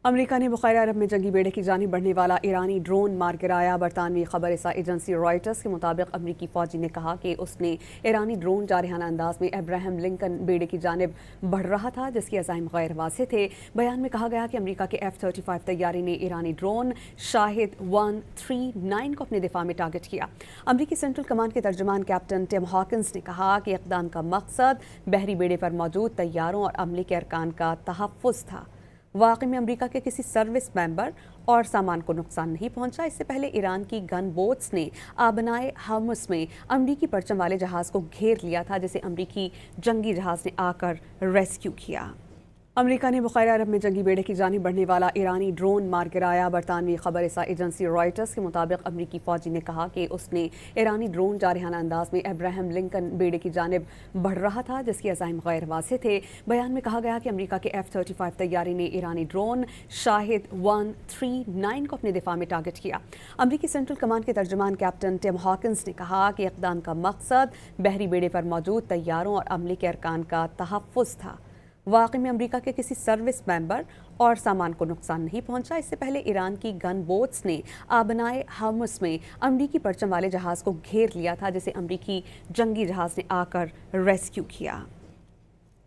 امریکہ نے بحیرہ عرب میں جنگی بیڑے کی جانب بڑھنے والا ایرانی ڈرون مار گرایا۔ برطانوی خبر رساں ایجنسی رائٹرز کے مطابق امریکی فوجی نے کہا کہ اس نے ایرانی ڈرون جارحانہ انداز میں ابراہم لنکن بیڑے کی جانب بڑھ رہا تھا، جس کے عزائم غیر واضح تھے۔ بیان میں کہا گیا کہ امریکہ کے F-35 طیارے نے ایرانی ڈرون شاہد 139 کو اپنے دفاع میں ٹارگٹ کیا۔ امریکی سینٹرل کمانڈ کے ترجمان کیپٹن ٹم ہاکنز نے کہا کہ اقدام کا مقصد بحری بیڑے پر موجود طیاروں اور عملے کے ارکان کا تحفظ تھا۔ واقعے میں امریکہ کے کسی سروس ممبر اور سامان کو نقصان نہیں پہنچا۔ اس سے پہلے ایران کی گن بوٹس نے آبنائے ہرمز میں امریکی پرچم والے جہاز کو گھیر لیا تھا، جسے امریکی جنگی جہاز نے آ کر ریسکیو کیا۔ امریکہ نے بحیرہ عرب میں جنگی بیڑے کی جانب بڑھنے والا ایرانی ڈرون مار گرایا۔ برطانوی خبر رساں ایجنسی رائٹرز کے مطابق امریکی فوجی نے کہا کہ اس نے ایرانی ڈرون جارحانہ انداز میں ابراہم لنکن بیڑے کی جانب بڑھ رہا تھا، جس کے عزائم غیر واضح تھے۔ بیان میں کہا گیا کہ امریکہ کے F-35 طیارے نے ایرانی ڈرون شاہد 139 کو اپنے دفاع میں ٹارگٹ کیا۔ امریکی سینٹرل کمانڈ کے ترجمان کیپٹن ٹم ہاکنز نے کہا کہ اقدام کا مقصد بحری بیڑے پر موجود طیاروں اور عملے کے ارکان کا تحفظ تھا۔ واقعے میں امریکہ کے کسی سروس ممبر اور سامان کو نقصان نہیں پہنچا۔ اس سے پہلے ایران کی گن بوٹس نے آبنائے ہرمز میں امریکی پرچم والے جہاز کو گھیر لیا تھا، جسے امریکی جنگی جہاز نے آ کر ریسکیو کیا۔